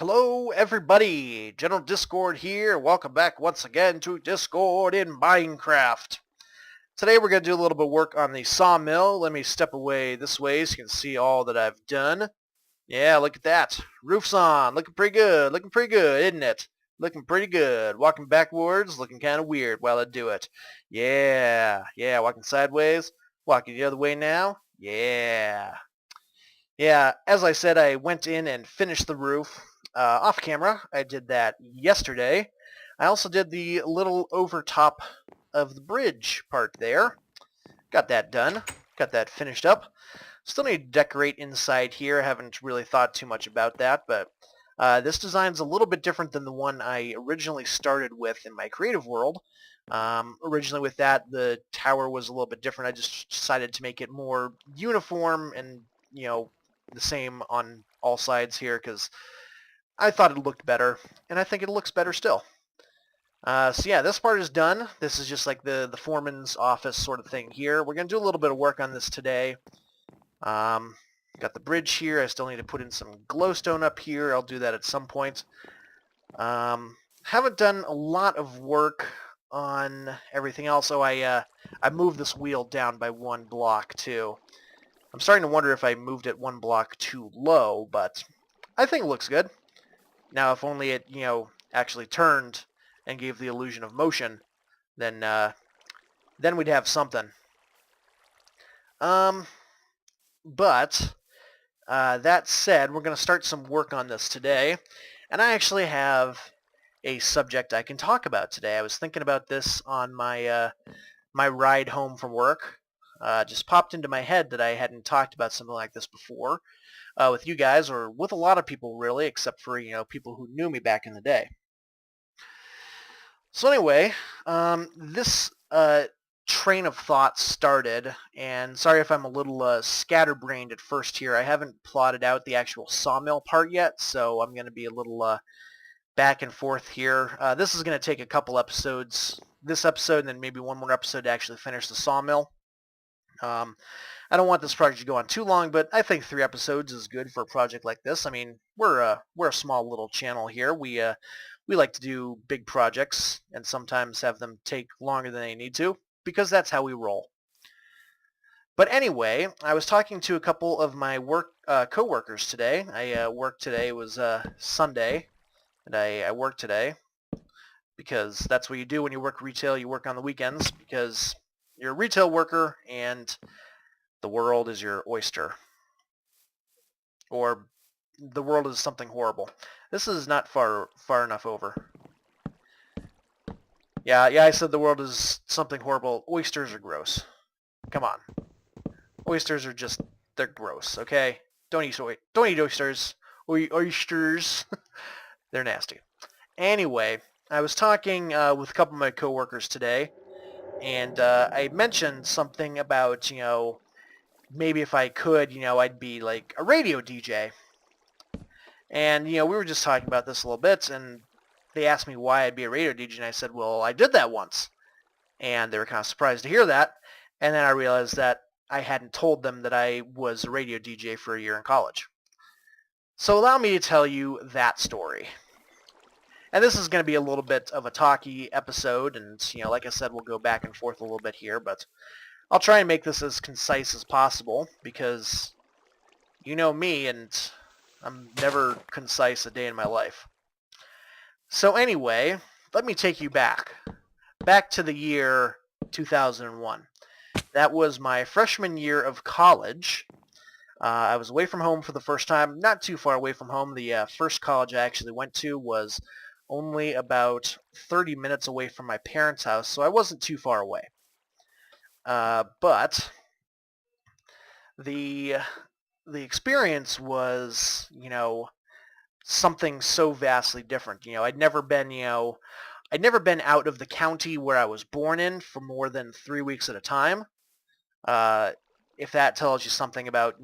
Hello, everybody. General Discord here. Welcome back once again to Discord in Minecraft. Today we're going to do a little bit of work on the sawmill. Let me step away this way so you can see all that I've done. Yeah, look at that. Roof's on. Looking pretty good. Looking pretty good, isn't it? Looking pretty good. Walking backwards, looking kind of weird while I do it. Yeah, walking sideways. Walking the other way now. Yeah, as I said, I went in and finished the roof off camera. I did that yesterday. I also did the little over top of the bridge part there. Got that done. Got that finished up. Still need to decorate inside here. I haven't really thought too much about that, but this design's a little bit different than the one I originally started with in my creative world. Originally with that, the tower was a little bit different. I just decided to make it more uniform and, the same on all sides here because I thought it looked better, and I think it looks better still. So yeah, this part is done. This is just like the foreman's office sort of thing here. We're going to do a little bit of work on this today. Got the bridge here. I still need to put in some glowstone up here. I'll do that at some point. Haven't done a lot of work on everything else. Oh, I moved this wheel down by one block too. I'm starting to wonder if I moved it one block too low, but I think it looks good. Now, if only it, actually turned and gave the illusion of motion, then we'd have something. But that said, we're going to start some work on this today, and I actually have a subject I can talk about today. I was thinking about this on my my ride home from work. Just popped into my head that I hadn't talked about something like this before with you guys, or with a lot of people really, except for people who knew me back in the day. So anyway, this train of thought started, and sorry if I'm a little scatterbrained at first here. I haven't plotted out the actual sawmill part yet, so I'm going to be a little back and forth here. This is going to take a couple episodes, this episode and then maybe one more episode to actually finish the sawmill. I don't want this project to go on too long, but I think 3 episodes is good for a project like this. I mean, we're a small little channel here. We like to do big projects and sometimes have them take longer than they need to because that's how we roll. But anyway, I was talking to a couple of my co-workers today. I worked today. It was Sunday, and I worked today because that's what you do when you work retail. You work on the weekends because you're a retail worker and the world is your oyster. Or the world is something horrible. This is not far enough over. Yeah, I said the world is something horrible. Oysters are gross. Come on. Oysters are just, they're gross, okay? Don't eat oysters. Oysters. They're nasty. Anyway, I was talking with a couple of my coworkers today, and I mentioned something about, maybe if I could, I'd be like a radio DJ. And, we were just talking about this a little bit, and they asked me why I'd be a radio DJ, and I said, well, I did that once. And they were kind of surprised to hear that. And then I realized that I hadn't told them that I was a radio DJ for a year in college. So allow me to tell you that story. And this is going to be a little bit of a talky episode, and, like I said, we'll go back and forth a little bit here, but I'll try and make this as concise as possible, because you know me, and I'm never concise a day in my life. So anyway, let me take you back to the year 2001. That was my freshman year of college. I was away from home for the first time, not too far away from home. The first college I actually went to was only about 30 minutes away from my parents' house, so I wasn't too far away. But the experience was, something so vastly different. I'd never been out of the county where I was born in for more than 3 weeks at a time. If that tells you something about,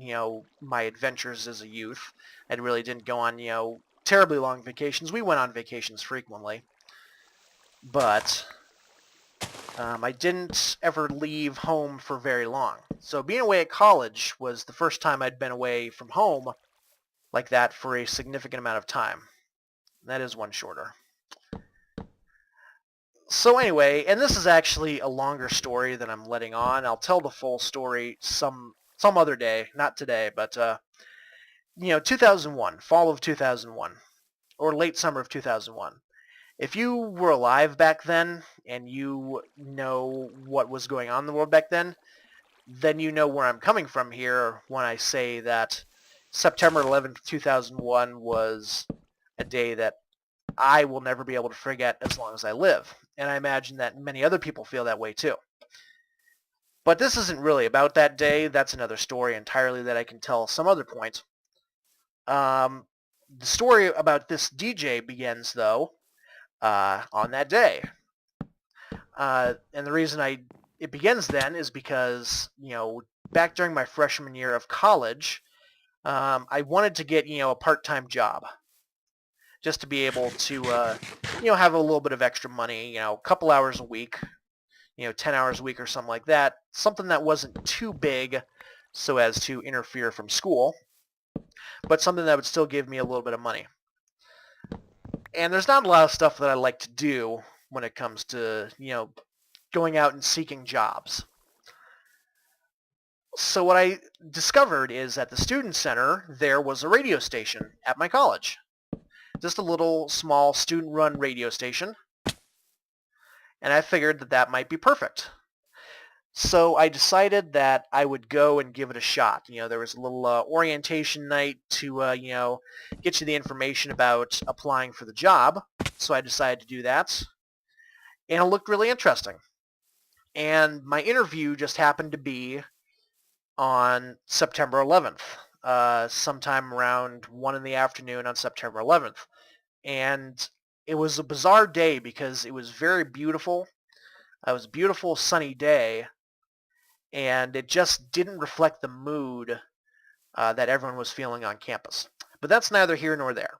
my adventures as a youth. I really didn't go on, terribly long vacations. We went on vacations frequently. But I didn't ever leave home for very long. So being away at college was the first time I'd been away from home like that for a significant amount of time. That is one shorter. So anyway, and this is actually a longer story than I'm letting on. I'll tell the full story some other day, not today, but 2001, fall of 2001, or late summer of 2001. If you were alive back then and you know what was going on in the world back then you know where I'm coming from here when I say that September 11th, 2001 was a day that I will never be able to forget as long as I live. And I imagine that many other people feel that way too. But this isn't really about that day. That's another story entirely that I can tell some other point. The story about this DJ begins, though, on that day. And the reason it begins then is because, back during my freshman year of college, I wanted to get, a part-time job just to be able to, have a little bit of extra money, a couple hours a week, 10 hours a week or something like that. Something that wasn't too big so as to interfere from school, but something that would still give me a little bit of money. And there's not a lot of stuff that I like to do when it comes to, going out and seeking jobs. So what I discovered is at the student center, there was a radio station at my college. Just a little small student-run radio station. And I figured that might be perfect. So I decided that I would go and give it a shot. There was a little orientation night to, get you the information about applying for the job. So I decided to do that. And it looked really interesting. And my interview just happened to be on September 11th, sometime around 1 in the afternoon on September 11th. And it was a bizarre day because it was very beautiful. It was a beautiful sunny day, and it just didn't reflect the mood that everyone was feeling on campus. But that's neither here nor there.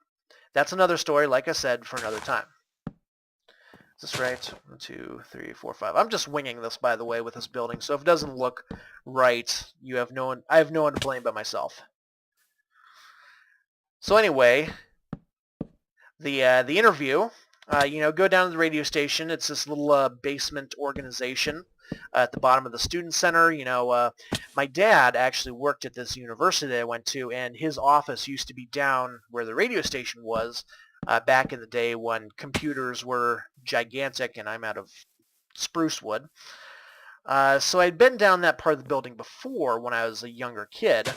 That's another story, like I said, for another time. Is this right? 1, 2, 3, 4, 5. I'm just winging this, by the way, with this building. So if it doesn't look right, I have no one to blame but myself. So anyway, the interview, go down to the radio station. It's this little basement organization at the bottom of the student center. My dad actually worked at this university that I went to, and his office used to be down where the radio station was. Back in the day when computers were gigantic and I'm out of spruce wood. So I'd been down that part of the building before when I was a younger kid,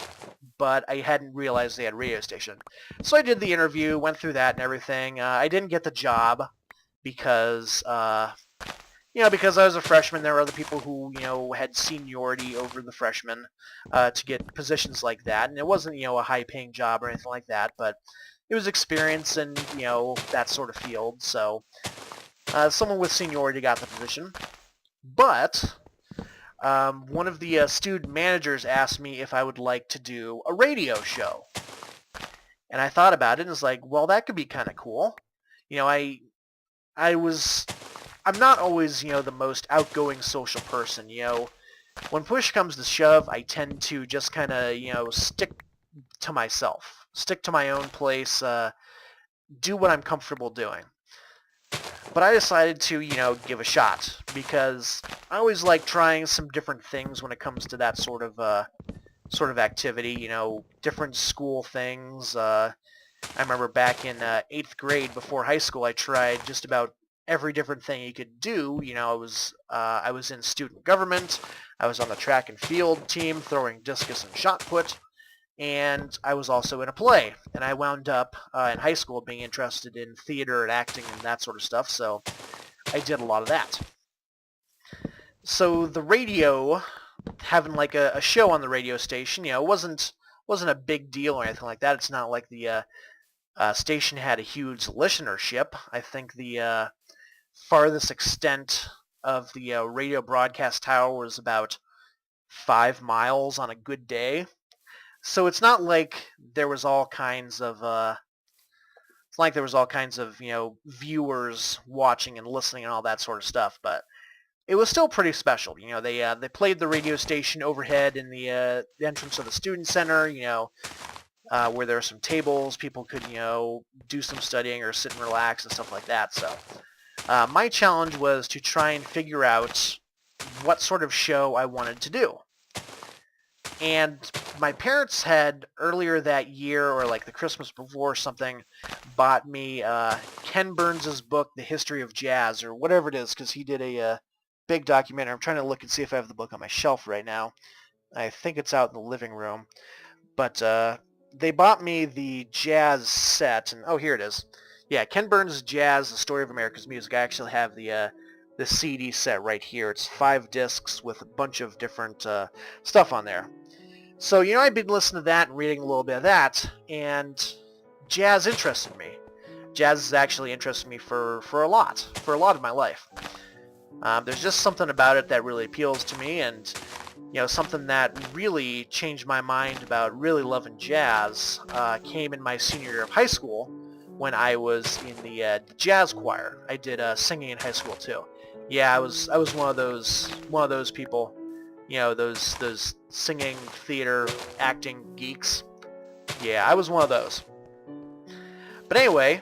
but I hadn't realized they had a radio station. So I did the interview, went through that and everything. I didn't get the job because, because I was a freshman. There were other people who, had seniority over the freshmen to get positions like that. And it wasn't, a high-paying job or anything like that, but it was experience in, that sort of field. So someone with seniority got the position. But one of the student managers asked me if I would like to do a radio show. And I thought about it and was like, well, that could be kind of cool. I'm not always, the most outgoing social person. When push comes to shove, I tend to just kind of, stick to myself. Stick to my own place, do what I'm comfortable doing. But I decided to, give a shot because I always like trying some different things when it comes to that sort of activity, different school things. I remember back in 8th grade before high school, I tried just about every different thing you could do. I was in student government. I was on the track and field team throwing discus and shot put. And I was also in a play, and I wound up in high school being interested in theater and acting and that sort of stuff, so I did a lot of that. So the radio, having like a show on the radio station, wasn't a big deal or anything like that. It's not like the station had a huge listenership. I think the farthest extent of the radio broadcast tower was about 5 miles on a good day. So it's not like there was all kinds of viewers watching and listening and all that sort of stuff, but it was still pretty special. They played the radio station overhead in the entrance of the student center. where there were some tables. People could, do some studying or sit and relax and stuff like that. So my challenge was to try and figure out what sort of show I wanted to do. And my parents had earlier that year, or like the Christmas before or something, bought me Ken Burns' book, The History of Jazz, or whatever it is, because he did a big documentary. I'm trying to look and see if I have the book on my shelf right now. I think it's out in the living room. But they bought me the jazz set, and oh, here it is. Yeah, Ken Burns' Jazz, The Story of America's Music. I actually have the CD set right here. It's 5 discs with a bunch of different stuff on there. So, I've been listening to that and reading a little bit of that, and jazz interested me. Jazz has actually interested me for a lot of my life. There's just something about it that really appeals to me, and something that really changed my mind about really loving jazz came in my senior year of high school when I was in the jazz choir. I did singing in high school too. Yeah, I was one of those people. Those singing, theater, acting geeks. Yeah, I was one of those. But anyway,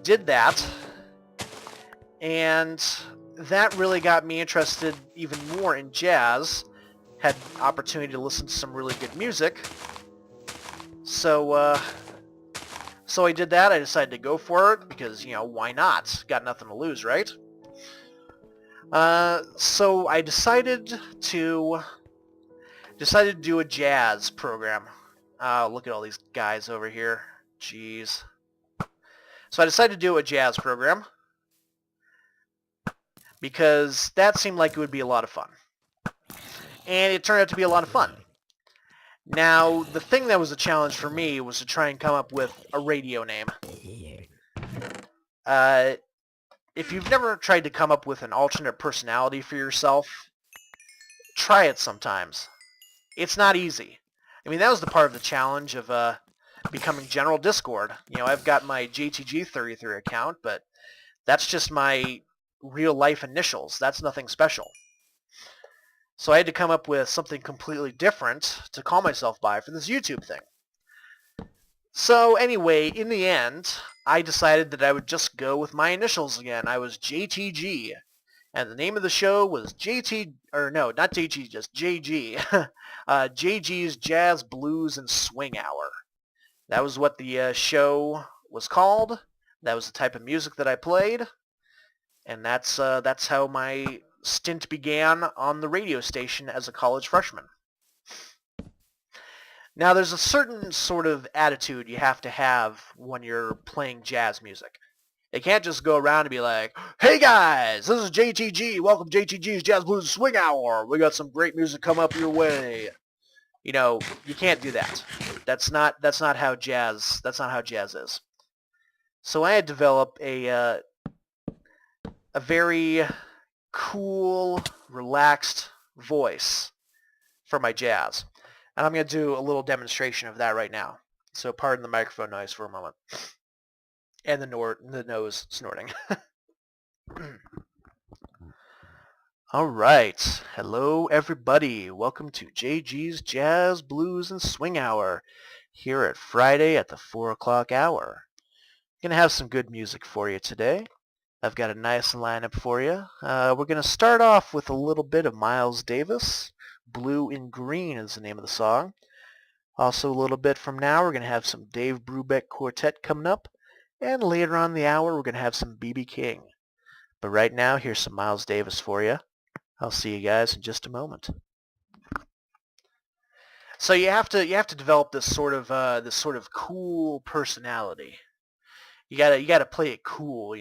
did that, and that really got me interested even more in jazz. Had opportunity to listen to some really good music. So I did that. I decided to go for it because, why not? Got nothing to lose, right? So I decided to do a jazz program. Look at all these guys over here. Jeez. So I decided to do a jazz program because that seemed like it would be a lot of fun. And it turned out to be a lot of fun. Now, the thing that was a challenge for me was to try and come up with a radio name. If you've never tried to come up with an alternate personality for yourself, try it sometimes. It's not easy. I mean, that was the part of the challenge of becoming General Discord. I've got my JTG33 account, but that's just my real-life initials. That's nothing special. So I had to come up with something completely different to call myself by for this YouTube thing. So anyway, in the end, I decided that I would just go with my initials again. I was JTG. And the name of the show was JT, or no, not JT, just JG. JG's Jazz, Blues, and Swing Hour. That was what the show was called. That was the type of music that I played. And that's how my stint began on the radio station as a college freshman. Now, there's a certain sort of attitude you have to have when you're playing jazz music. You can't just go around and be like, "Hey guys, this is JTG. Welcome to JTG's Jazz Blues Swing Hour. We got some great music coming up your way." You can't do that. That's not how jazz is. So I had developed a very cool, relaxed voice for my jazz. And I'm going to do a little demonstration of that right now. So pardon the microphone noise for a moment. And the nose snorting. All right. Hello, everybody. Welcome to JG's Jazz, Blues, and Swing Hour here at Friday at the 4 o'clock hour. Going to have some good music for you today. I've got a nice lineup for you. We're going to start off with a little bit of Miles Davis. Blue and Green is the name of the song. Also a little bit from now, we're going to have some Dave Brubeck Quartet coming up. And later on in the hour, we're going to have some B.B. King. But right now, here's some Miles Davis for you. I'll see you guys in just a moment. So you have to develop this sort of cool personality. You gotta play it cool,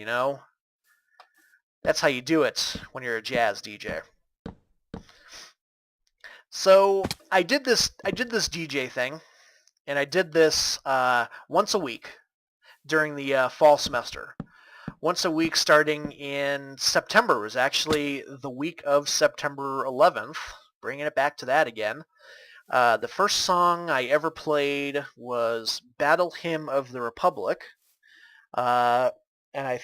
That's how you do it when you're a jazz DJ. So I did this DJ thing, and I did this once a week during the fall semester. Once a week starting in September. It was actually the week of September 11th, bringing it back to that again. The first song I ever played was Battle Hymn of the Republic. And I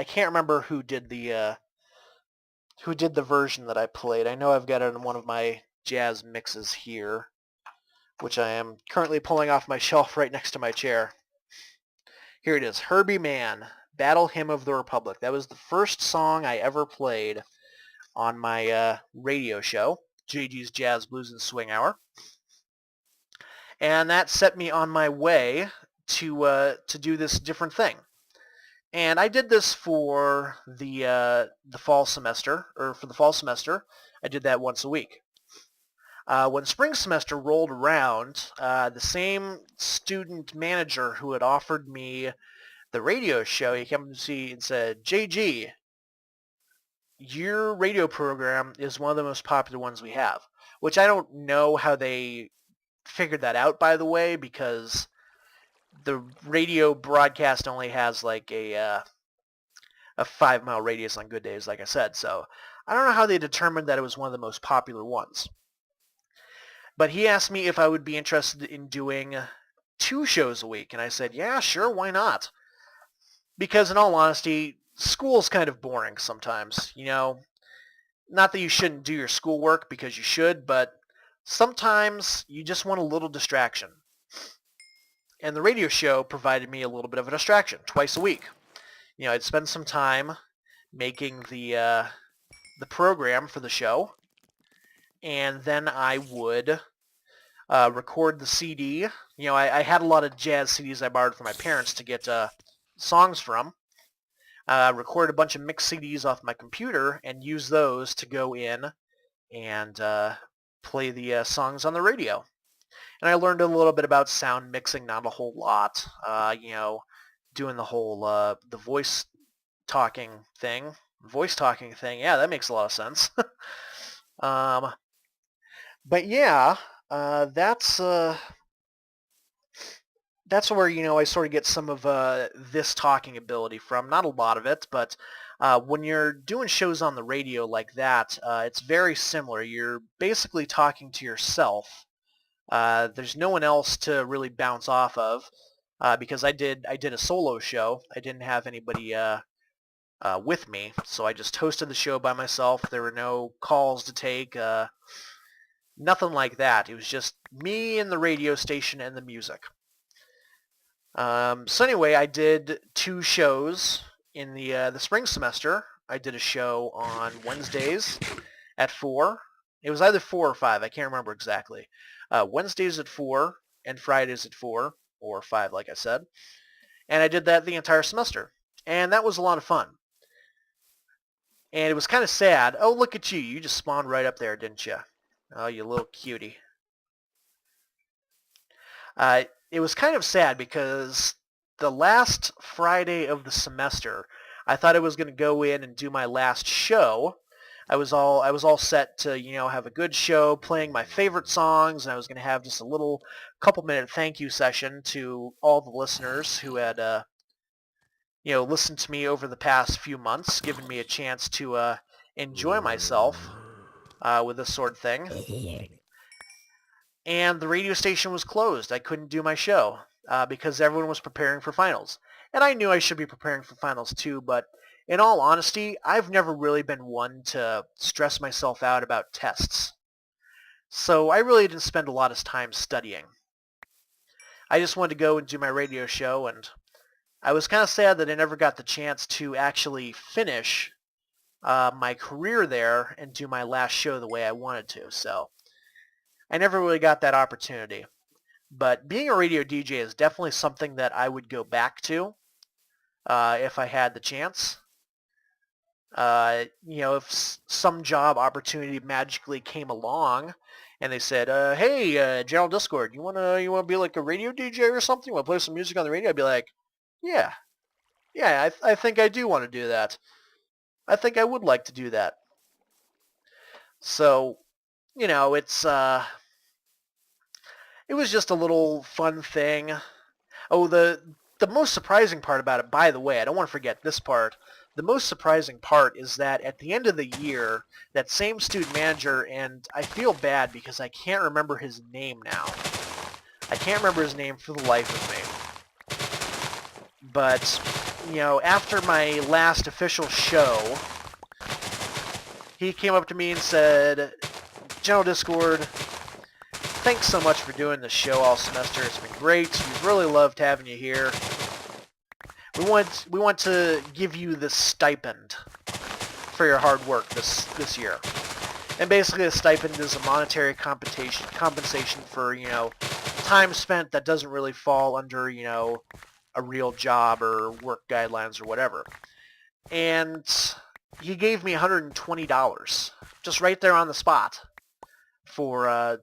can't remember who did the version that I played. I know I've got it in one of my jazz mixes here. which I am currently pulling off my shelf right next to my chair. Here it is, Herbie Mann, Battle Hymn of the Republic. That was the first song I ever played on my radio show, JG's Jazz, Blues, and Swing Hour. And that set me on my way to do this different thing. And I did this for the fall semester, I did that once a week. When spring semester rolled around, the same student manager who had offered me the radio show, he came to see and said, JG, your radio program is one of the most popular ones we have, which I don't know how they figured that out, by the way, because the radio broadcast only has like a 5-mile radius on good days, like I said. So I don't know how they determined that it was one of the most popular ones. But he asked me if I would be interested in doing 2 shows a week, and I said, yeah, sure, why not? Because in all honesty, school's kind of boring sometimes, you know. Not that you shouldn't do your schoolwork, because you should, but sometimes you just want a little distraction. And the radio show provided me a little bit of a distraction twice a week. You know, I'd spend some time making the program for the show, and then I would record the CD. You know, I had a lot of jazz CDs I borrowed from my parents to get songs from. Record a bunch of mixed CDs off my computer and use those to go in and play the songs on the radio. And I learned a little bit about sound mixing, not a whole lot. You know, doing the whole the voice talking thing. Yeah, that makes a lot of sense. But yeah, that's where, you know, I sort of get some of this talking ability from. Not a lot of it, but when you're doing shows on the radio like that, it's very similar. You're basically talking to yourself. There's no one else to really bounce off of, because I did a solo show. I didn't have anybody with me, so I just hosted the show by myself. There were no calls to take, nothing like that. It was just me and the radio station and the music. So anyway, I did 2 shows in the spring semester. I did a show on Wednesdays at 4. It was either 4 or 5. I can't remember exactly. Wednesdays at 4 and Fridays at 4 or 5, like I said. And I did that the entire semester. And that was a lot of fun. And it was kind of sad. Oh, look at you. You just spawned right up there, didn't you? Oh, you little cutie. It was kind of sad because the last Friday of the semester, I thought I was going to go in and do my last show. I was all set to, you know, have a good show, playing my favorite songs, and I was going to have just a little couple-minute thank you session to all the listeners who had, you know, listened to me over the past few months, giving me a chance to enjoy myself with this sort of thing. And the radio station was closed. I couldn't do my show because everyone was preparing for finals. And I knew I should be preparing for finals too, but in all honesty, I've never really been one to stress myself out about tests. So I really didn't spend a lot of time studying. I just wanted to go and do my radio show, and I was kind of sad that I never got the chance to actually finish my career there and do my last show the way I wanted to. So I never really got that opportunity. But being a radio DJ is definitely something that I would go back to if I had the chance. You know, if some job opportunity magically came along and they said, hey, General Discord, you wanna be like a radio DJ or something? Want to play some music on the radio? I'd be like, yeah, I think I do want to do that. I think I would like to do that. So, you know, it was just a little fun thing. Oh, the most surprising part about it, by the way, I don't want to forget this part. The most surprising part is that at the end of the year, that same student manager, and I feel bad because I can't remember his name now. I can't remember his name for the life of me. But, you know, after my last official show, he came up to me and said, General Discord, thanks so much for doing the show all semester. It's been great. We've really loved having you here. We want to give you this stipend for your hard work this year. And basically the stipend is a monetary compensation for, time spent that doesn't really fall under, a real job or work guidelines or whatever. And he gave me $120 just right there on the spot for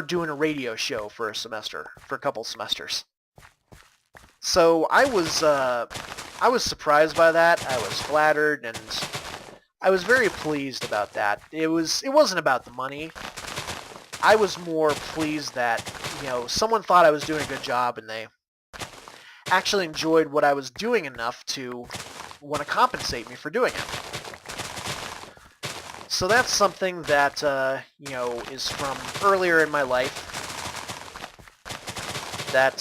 doing a radio show for a couple semesters. So I was surprised by that. I was flattered, and I was very pleased about that. It wasn't about the money. I was more pleased that, someone thought I was doing a good job and they actually enjoyed what I was doing enough to want to compensate me for doing it. So that's something that, is from earlier in my life that,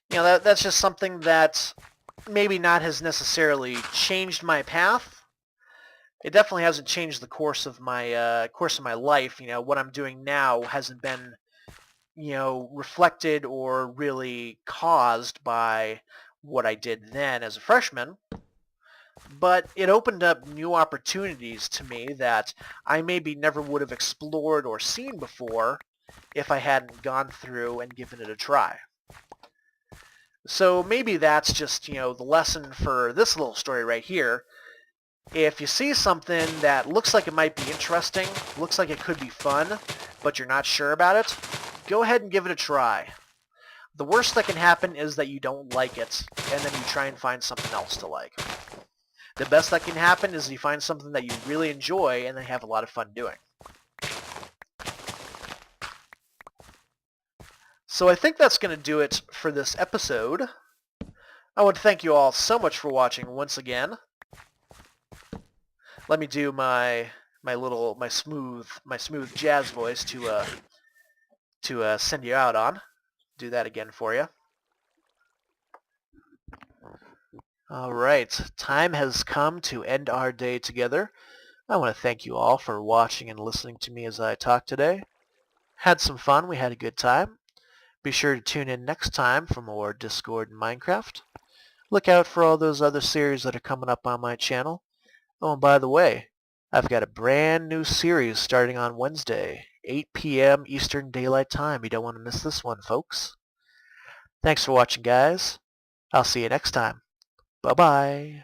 that's just something that maybe not has necessarily changed my path. It definitely hasn't changed the course of my life. What I'm doing now hasn't been, reflected or really caused by what I did then as a freshman. But it opened up new opportunities to me that I maybe never would have explored or seen before if I hadn't gone through and given it a try. So maybe that's just, the lesson for this little story right here. If you see something that looks like it might be interesting, looks like it could be fun, but you're not sure about it, go ahead and give it a try. The worst that can happen is that you don't like it, and then you try and find something else to like. The best that can happen is you find something that you really enjoy and then have a lot of fun doing. So I think that's going to do it for this episode. I want to thank you all so much for watching once again. Let me do my smooth jazz voice to send you out on. Do that again for you. All right, time has come to end our day together. I want to thank you all for watching and listening to me as I talk today. Had some fun. We had a good time. Be sure to tune in next time for more Discord and Minecraft. Look out for all those other series that are coming up on my channel. Oh, and by the way, I've got a brand new series starting on Wednesday, 8 p.m. Eastern Daylight Time. You don't want to miss this one, folks. Thanks for watching, guys. I'll see you next time. Bye-bye.